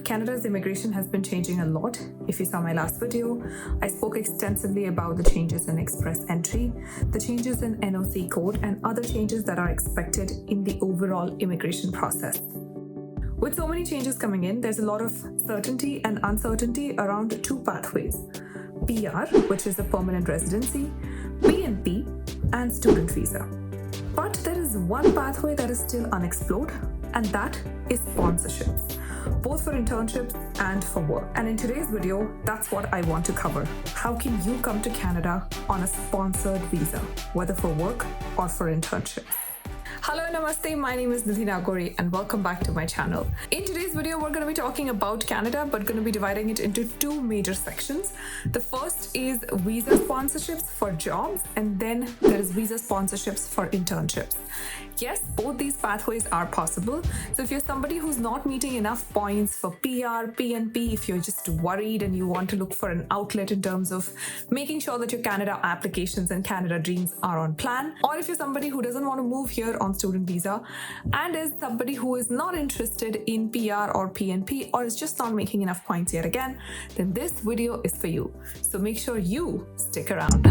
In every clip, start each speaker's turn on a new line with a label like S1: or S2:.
S1: Canada's immigration has been changing a lot. If you saw my last video, I spoke extensively about the changes in express entry, the changes in NOC code, and other changes that are expected in the overall immigration process. With so many changes coming in, there's a lot of certainty and uncertainty around two pathways: PR, which is a permanent residency, PNP, and student visa. But there is one pathway that is still unexplored, and that is sponsorships, both for internships and for work. And in today's video, that's what I want to cover. How can you come to Canada on a sponsored visa, whether for work or for internships? Hello, namaste. My name is Nidhi Nagori and welcome back to my channel. In today's video, we're going to be talking about Canada, but going to be dividing it into two major sections. The first is visa sponsorships for jobs, and then there is visa sponsorships for internships. Yes, both these pathways are possible. So if you're somebody who's not meeting enough points for PR, PNP, if you're just worried and you want to look for an outlet in terms of making sure that your Canada applications and Canada dreams are on plan, or if you're somebody who doesn't want to move here on student visa and is somebody who is not interested in PR or PNP or is just not making enough points yet again, then this video is for you. So make sure you stick around.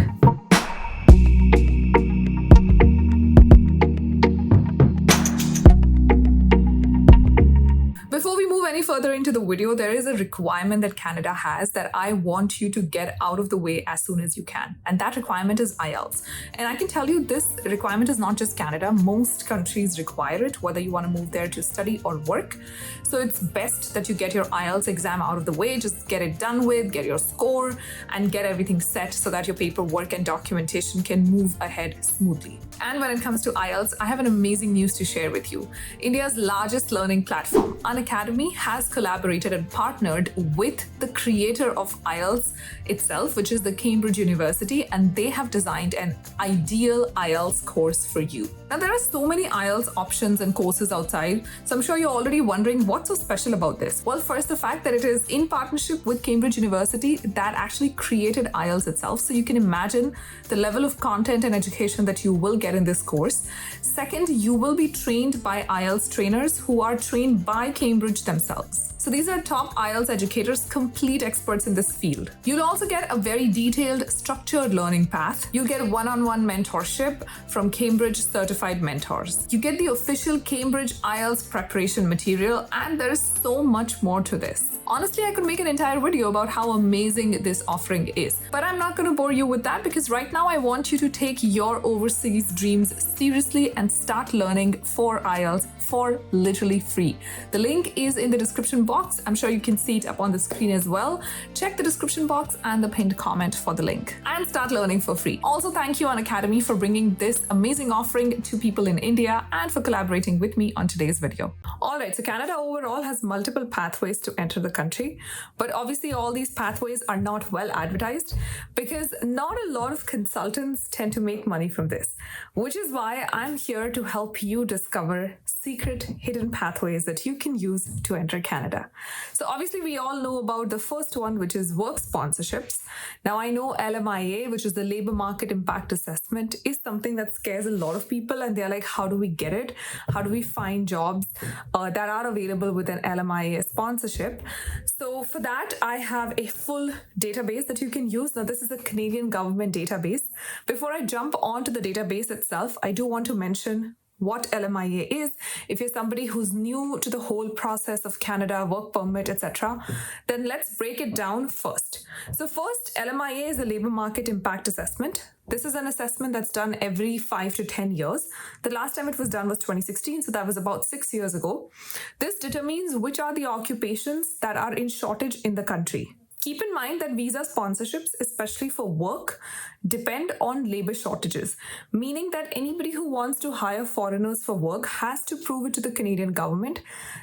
S1: Before we move any further into the video, there is a requirement that Canada has that I want you to get out of the way as soon as you can. And that requirement is IELTS. And I can tell you this requirement is not just Canada. Most countries require it, whether you want to move there to study or work. So it's best that you get your IELTS exam out of the way, just get it done with, get your score, and get everything set so that your paperwork and documentation can move ahead smoothly. And when it comes to IELTS, I have an amazing news to share with you. India's largest learning platform, Academy, has collaborated and partnered with the creator of IELTS itself, which is the Cambridge University, and they have designed an ideal IELTS course for you. Now, there are so many IELTS options and courses outside, so I'm sure you're already wondering what's so special about this. Well, first, the fact that it is in partnership with Cambridge University that actually created IELTS itself, so you can imagine the level of content and education that you will get in this course. Second, you will be trained by IELTS trainers who are trained by Cambridge themselves. So these are top IELTS educators, complete experts in this field. You'll also get a very detailed, structured learning path. You'll get one-on-one mentorship from Cambridge certified mentors. You get the official Cambridge IELTS preparation material, and there is so much more to this. Honestly, I could make an entire video about how amazing this offering is, but I'm not going to bore you with that because right now I want you to take your overseas dreams seriously and start learning for IELTS for literally free. The link is in the description box. I'm sure you can see it up on the screen as well. Check the description box and the pinned comment for the link and start learning for free. Also, thank you Academy for bringing this amazing offering to people in India and for collaborating with me on today's video. All right, so Canada overall has multiple pathways to enter the country, but obviously all these pathways are not well advertised because not a lot of consultants tend to make money from this, which is why I'm here to help you discover secret hidden pathways that you can use to enter Canada. So obviously we all know about the first one, which is work sponsorships. Now I know LMIA, which is the Labor Market Impact Assessment, is something that scares a lot of people and they're like, how do we get it? How do we find jobs that are available with an LMIA sponsorship? So for that, I have a full database that you can use. Now this is a Canadian government database. Before I jump onto the database itself, I do want to mention what LMIA is. If you're somebody who's new to the whole process of Canada, work permit, etc., then let's break it down first. So first, LMIA is a Labor Market Impact Assessment. This is an assessment that's done every 5 to 10 years. The last time it was done was 2016, so that was about 6 years ago. This determines which are the occupations that are in shortage in the country. Keep in mind that visa sponsorships, especially for work, depend on labor shortages, meaning that anybody who wants to hire foreigners for work has to prove it to the Canadian government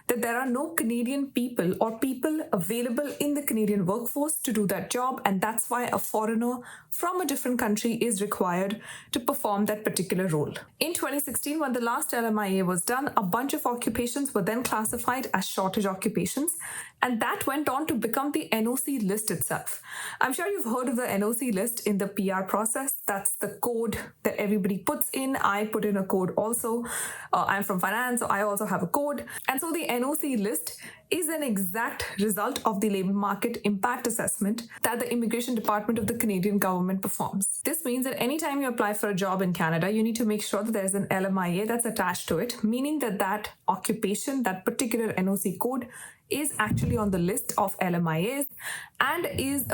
S1: that there are no Canadian people or people available in the Canadian workforce to do that job, and that's why a foreigner from a different country is required to perform that particular role. In 2016, when the last LMIA was done, a bunch of occupations were then classified as shortage occupations, and that went on to become the NOC list itself. I'm sure you've heard of the NOC list in the PR process. That's the code that everybody puts in. I put in a code also. I'm from finance, so I also have a code. And so the NOC list is an exact result of the labor market impact assessment that the Immigration Department of the Canadian government performs. This means that anytime you apply for a job in Canada, you need to make sure that there's an LMIA that's attached to it, meaning that that occupation, that particular NOC code, is actually on the list of LMIAs and is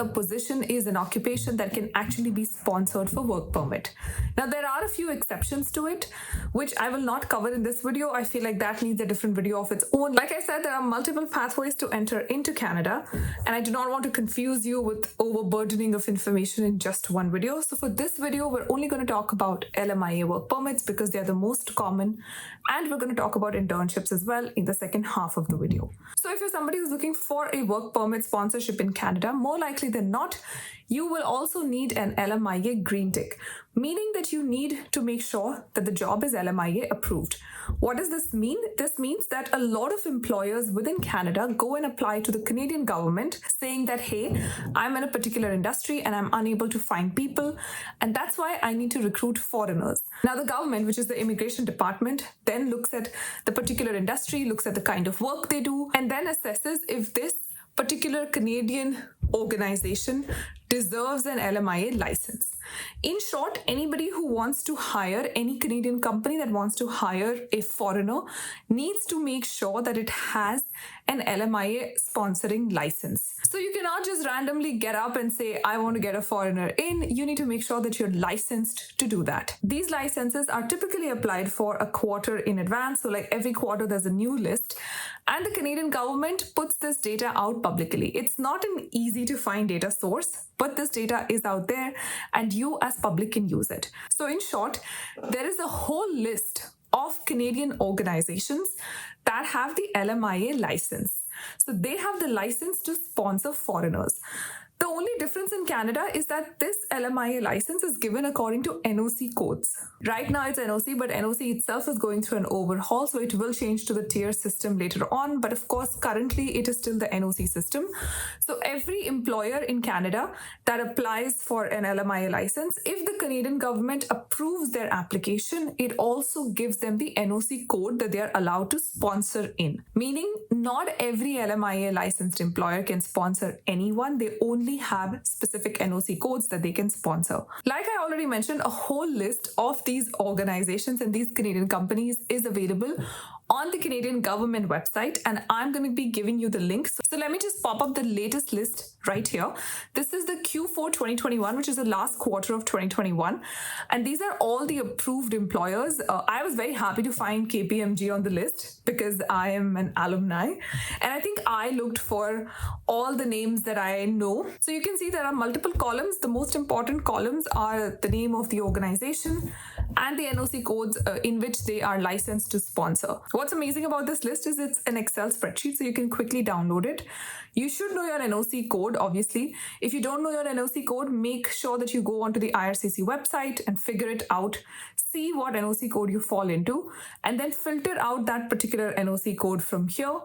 S1: an occupation that can actually be sponsored for work permit. Now, there are a few exceptions to it, which I will not cover in this video. I feel like that needs a different video of its own. Like I said, there are multiple pathways to enter into Canada, and I do not want to confuse you with overburdening of information in just one video. So for this video, we're only going to talk about LMIA work permits because they're the most common, and we're going to talk about internships as well in the second half of the video. So if you're somebody who's looking for a work permit sponsorship in Canada, more likely than not, you will also need an LMIA green tick, meaning that you need to make sure that the job is LMIA approved. What does this mean? This means that a lot of employers within Canada go and apply to the Canadian government saying that, hey, I'm in a particular industry and I'm unable to find people, and that's why I need to recruit foreigners. Now, the government, which is the Immigration Department, then looks at the particular industry, looks at the kind of work they do, and then assesses if this particular Canadian organization deserves an LMIA license. In short, anybody who wants to hire, any Canadian company that wants to hire a foreigner needs to make sure that it has an LMIA sponsoring license. So you cannot just randomly get up and say, I want to get a foreigner in. You need to make sure that you're licensed to do that. These licenses are typically applied for a quarter in advance. So like every quarter, there's a new list. And the Canadian government puts this data out publicly. It's not an easy to find data source, but this data is out there and you as public can use it. So in short, there is a whole list of Canadian organizations that have the LMIA license. So they have the license to sponsor foreigners. The only difference in Canada is that this LMIA license is given according to NOC codes. Right now it's NOC, but NOC itself is going through an overhaul, so it will change to the tier system later on. But of course, currently it is still the NOC system. So every employer in Canada that applies for an LMIA license, if the Canadian government approves their application, it also gives them the NOC code that they are allowed to sponsor in. Meaning, not every LMIA licensed employer can sponsor anyone. They only have specific NOC codes that they can sponsor. Like I already mentioned, a whole list of these organizations and these Canadian companies is available on the Canadian government website, and I'm going to be giving you the links. So let me just pop up the latest list right here. This is the Q4 2021, which is the last quarter of 2021. And these are all the approved employers. I was very happy to find KPMG on the list because I am an alumni. And I think I looked for all the names that I know. So you can see there are multiple columns. The most important columns are the name of the organization and the NOC codes in which they are licensed to sponsor. What's amazing about this list is it's an Excel spreadsheet, so you can quickly download it. You should know your NOC code, obviously. If you don't know your NOC code, make sure that you go onto the IRCC website and figure it out. See what NOC code you fall into, and then filter out that particular NOC code from here.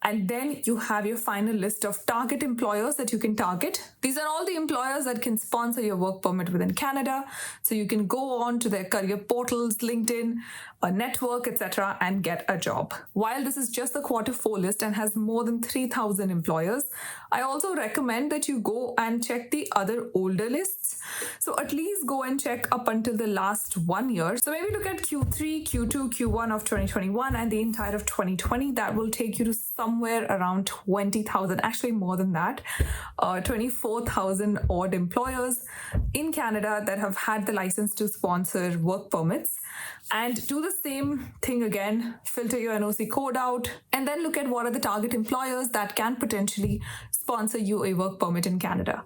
S1: And then you have your final list of target employers that you can target. These are all the employers that can sponsor your work permit within Canada. So you can go on to their career portals, LinkedIn, a network, etc., and get a job. While this is just the Q4 list and has more than 3,000 employers, I also recommend that you go and check the other older lists. So at least go and check up until the last 1 year. So maybe look at Q3, Q2, Q1 of 2021 and the entire of 2020. That will take you to somewhere around 20,000, actually more than that, 24,000 odd employers in Canada that have had the license to sponsor work permits. And do the same thing again, filter your NOC code out, and then look at what are the target employers that can potentially sponsor you a work permit in Canada.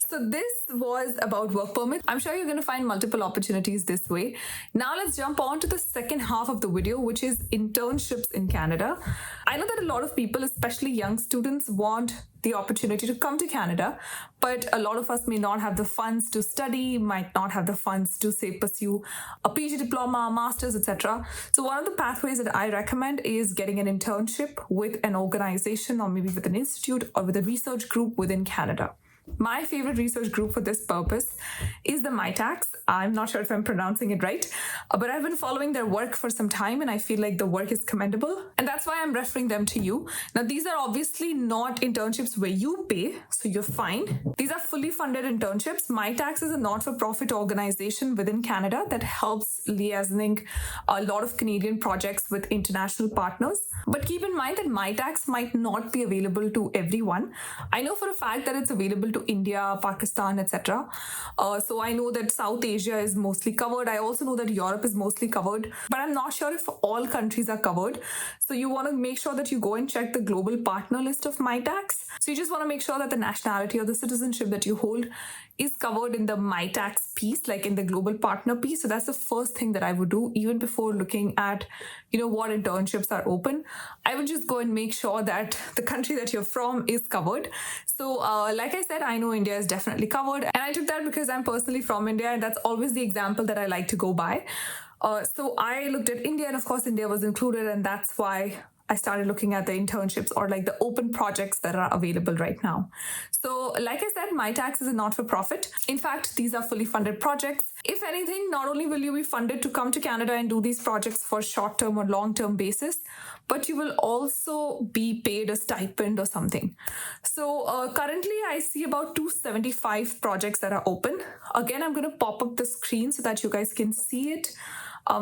S1: So this was about work permit. I'm sure you're going to find multiple opportunities this way. Now let's jump on to the second half of the video, which is internships in Canada. I know that a lot of people, especially young students, want the opportunity to come to Canada, but a lot of us may not have the funds to study, might not have the funds to, say, pursue a PG diploma, master's, etc. So one of the pathways that I recommend is getting an internship with an organization or maybe with an institute or with a research group within Canada. My favorite research group for this purpose is the MITAX. I'm not sure if I'm pronouncing it right, but I've been following their work for some time and I feel like the work is commendable. And that's why I'm referring them to you. Now, these are obviously not internships where you pay, so you're fine. These are fully funded internships. MITAX is a not-for-profit organization within Canada that helps liaisoning a lot of Canadian projects with international partners. But keep in mind that MITAX might not be available to everyone. I know for a fact that it's available to India, Pakistan, etc. So I know that South Asia is mostly covered. I also know that Europe is mostly covered, but I'm not sure if all countries are covered. So you want to make sure that you go and check the global partner list of MITAX. So you just want to make sure that the nationality or the citizenship that you hold is covered in the MITAX piece, like in the global partner piece. So that's the first thing that I would do even before looking at, what internships are open. I would just go and make sure that the country that you're from is covered. So like I said, I know India is definitely covered. And I took that because I'm personally from India and that's always the example that I like to go by. So I looked at India and of course India was included, and that's why I started looking at the internships or like the open projects that are available right now. So like I said, MITAX is a not-for-profit. In fact, these are fully funded projects. If anything, not only will you be funded to come to Canada and do these projects for short-term or long-term basis, but you will also be paid a stipend or something. So currently I see about 275 projects that are open. Again, I'm going to pop up the screen so that you guys can see it.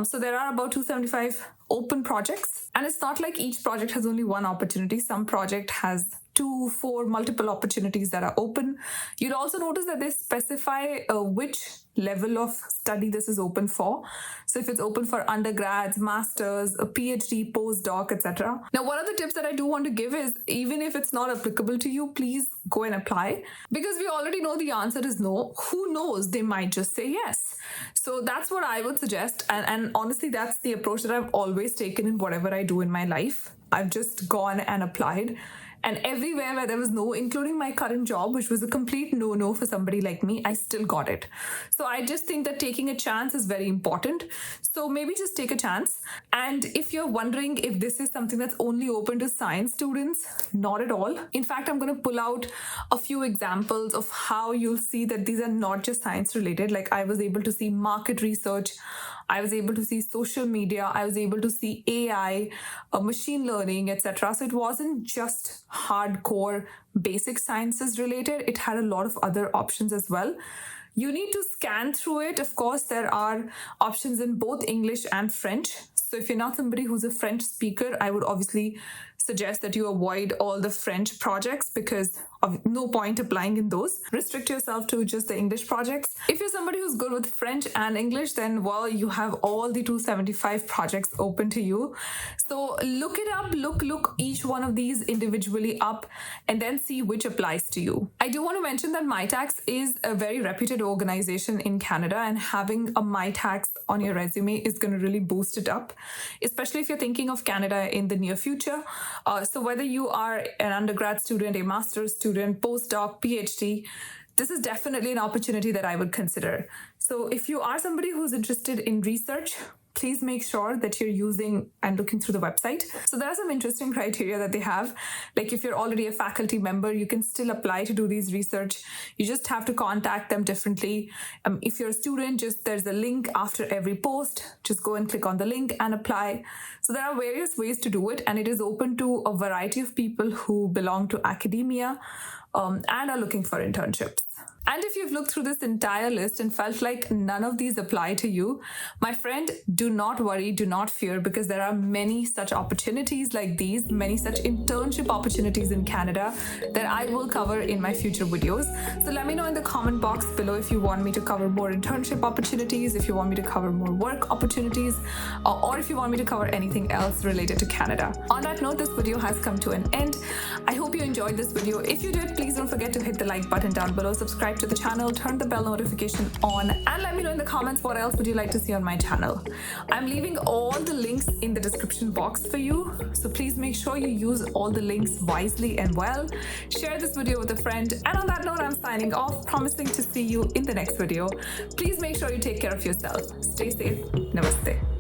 S1: So there are about 275 open projects, and it's not like each project has only one opportunity. Some project has 2, 4, multiple opportunities that are open. You'll also notice that they specify which level of study this is open for. So if it's open for undergrads, masters, a PhD, postdoc, etc. Now, one of the tips that I do want to give is, even if it's not applicable to you, please go and apply, because we already know the answer is no. Who knows? They might just say yes. So that's what I would suggest. And honestly, that's the approach that I've always taken in whatever I do in my life. I've just gone and applied. And everywhere where there was no, including my current job, which was a complete no-no for somebody like me, I still got it. So I just think that taking a chance is very important. So maybe just take a chance. And if you're wondering if this is something that's only open to science students, not at all. In fact, I'm going to pull out a few examples of how you'll see that these are not just science related. Like I was able to see market research, I was able to see social media, I was able to see AI, machine learning, etc. So it wasn't just hardcore basic sciences related. It had a lot of other options as well. You need to scan through it. Of course, there are options in both English and French. So if you're not somebody who's a French speaker, I would obviously suggest that you avoid all the French projects because of no point applying in those. Restrict yourself to just the English projects. If you're somebody who's good with French and English, then well, you have all the 275 projects open to you. So look it up, look each one of these individually up and then see which applies to you. I do want to mention that MITAX is a very reputed organization in Canada, and having a MITAX on your resume is going to really boost it up, especially if you're thinking of Canada in the near future. So whether you are an undergrad student, a master's student, postdoc, PhD, this is definitely an opportunity that I would consider. So if you are somebody who's interested in research, please make sure that you're using and looking through the website. So there are some interesting criteria that they have. Like if you're already a faculty member, you can still apply to do these research. You just have to contact them differently. If you're a student, there's a link after every post. Just go and click on the link and apply. So there are various ways to do it, and it is open to a variety of people who belong to academia and are looking for internships. And if you've looked through this entire list and felt like none of these apply to you, my friend, do not worry, do not fear, because there are many such opportunities like these, many such internship opportunities in Canada that I will cover in my future videos. So let me know in the comment box below if you want me to cover more internship opportunities, if you want me to cover more work opportunities, or if you want me to cover anything else related to Canada. On that note, this video has come to an end. I hope you enjoyed this video. If you did, please don't forget to hit the like button down below, subscribe to the channel, turn the bell notification on, and let me know in the comments what else would you like to see on my channel. I'm leaving all the links in the description box for you, so please make sure you use all the links wisely and well. Share this video with a friend, and on that note, I'm signing off, promising to see you in the next video. Please make sure you take care of yourself. Stay safe. Namaste.